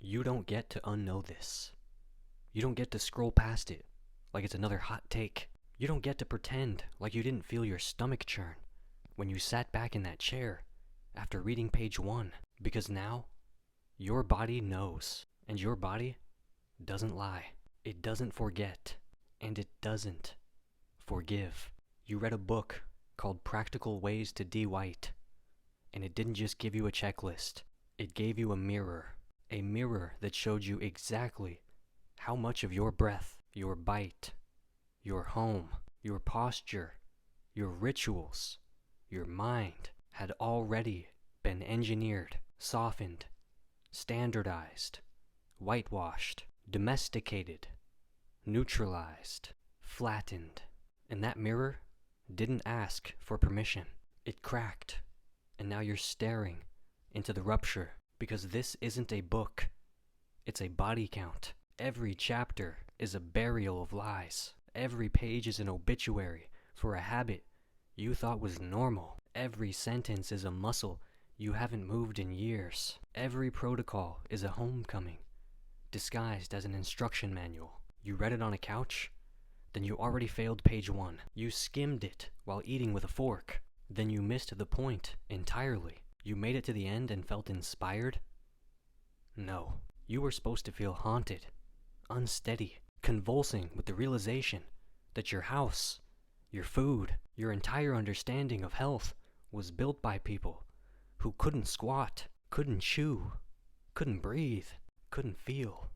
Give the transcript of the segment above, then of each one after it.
You don't get to unknow this. You don't get to scroll past it like it's another hot take. You don't get to pretend like you didn't feel your stomach churn when you sat back in that chair after reading page 1, because now your body knows, and your body doesn't lie. It doesn't forget, and it doesn't forgive. You read a book called Practical Ways to De-White, and it didn't just give you a checklist. It gave you a mirror that showed you exactly how much of your breath, your bite, your home, your posture, your rituals, your mind had already been engineered, softened, standardized, whitewashed, domesticated, neutralized, flattened. And that mirror didn't ask for permission. It cracked, and now you're staring into the rupture, because this isn't a book, it's a body count. Every chapter is a burial of lies. Every page is an obituary for a habit you thought was normal. Every sentence is a muscle you haven't moved in years. Every protocol is a homecoming, disguised as an instruction manual. You read it on a couch? Then you already failed page 1. You skimmed it while eating with a fork. Then you missed the point entirely. You made it to the end and felt inspired? No. You were supposed to feel haunted, unsteady, convulsing with the realization that your house, your food, your entire understanding of health was built by people who couldn't squat, couldn't chew, couldn't breathe, couldn't feel.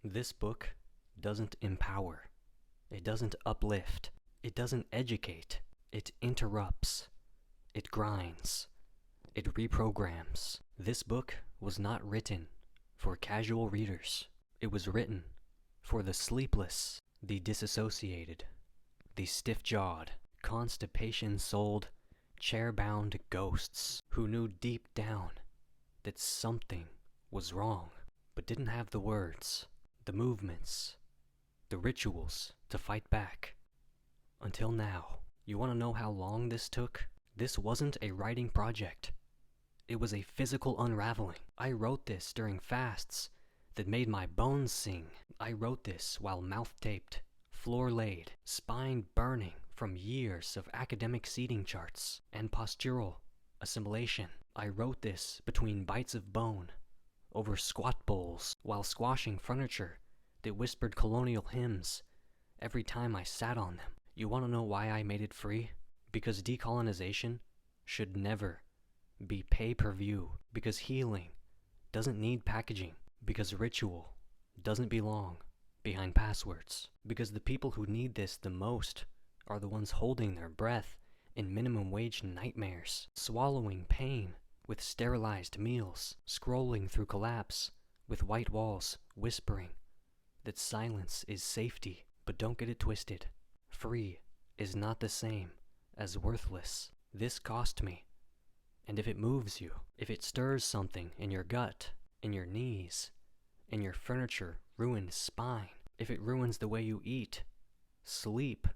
This book doesn't empower. It doesn't uplift. It doesn't educate. It interrupts. It grinds. It reprograms. This book was not written for casual readers. It was written for the sleepless, the disassociated, the stiff-jawed, constipation-souled, chair-bound ghosts who knew deep down that something was wrong, but didn't have the words, the movements, the rituals to fight back. Until now. You want to know how long this took? This wasn't a writing project. It was a physical unraveling. I wrote this during fasts that made my bones sing. I wrote this while mouth-taped, floor-laid, spine burning from years of academic seating charts and postural assimilation. I wrote this between bites of bone, over squat bowls, while squashing furniture that whispered colonial hymns every time I sat on them. You want to know why I made it free? Because decolonization should never be pay-per-view. Because healing doesn't need packaging. Because ritual doesn't belong behind passwords. Because the people who need this the most are the ones holding their breath in minimum wage nightmares, swallowing pain with sterilized meals, scrolling through collapse with white walls, whispering that silence is safety. But don't get it twisted. Free is not the same as worthless. This cost me. And if it moves you, if it stirs something in your gut, in your knees, in your furniture-ruined spine, if it ruins the way you eat, sleep,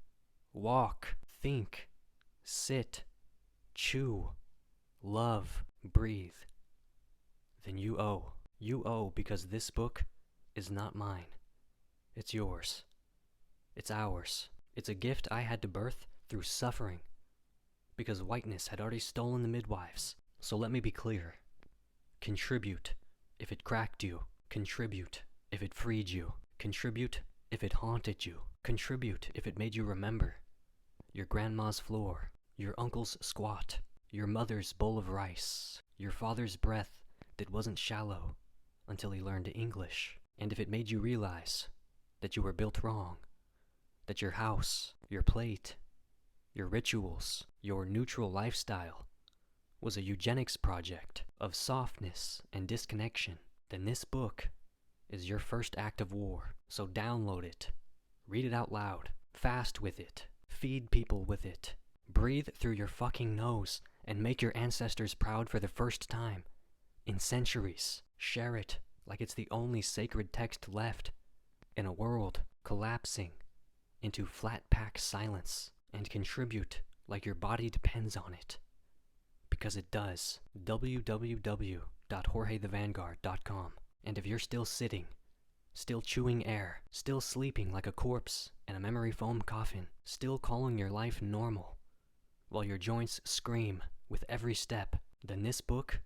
walk, think, sit, chew, love, breathe, then you owe. You owe because this book is not mine. It's yours. It's ours. It's a gift I had to birth through suffering, because whiteness had already stolen the midwives. So let me be clear. Contribute if it cracked you. Contribute if it freed you. Contribute if it haunted you. Contribute if it made you remember your grandma's floor, your uncle's squat, your mother's bowl of rice, your father's breath that wasn't shallow until he learned English. And if it made you realize that you were built wrong, that your house, your plate, your rituals, your neutral lifestyle was a eugenics project of softness and disconnection, then this book is your first act of war. So download it, read it out loud, fast with it, feed people with it, breathe through your fucking nose, and make your ancestors proud for the first time in centuries. Share it like it's the only sacred text left in a world collapsing into flat-pack silence, and contribute like your body depends on it. Because it does. www.jorgethevanguard.com. And if you're still sitting, still chewing air, still sleeping like a corpse in a memory foam coffin, still calling your life normal, while your joints scream with every step, then this book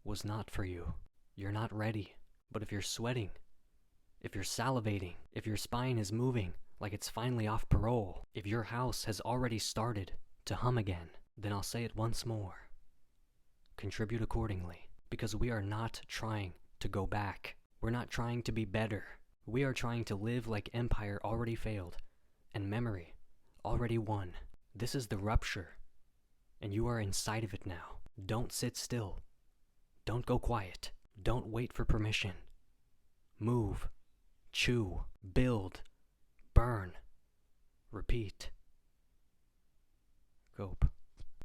was not for you. You're not ready. But if you're sweating, if you're salivating, if your spine is moving like it's finally off parole, if your house has already started to hum again, then I'll say it once more. Contribute accordingly, because we are not trying to go back. We're not trying to be better. We are trying to live like empire already failed and memory already won. This is the rupture, and you are inside of it now. Don't sit still. Don't go quiet. Don't wait for permission. Move, chew, build, burn, repeat. Cope.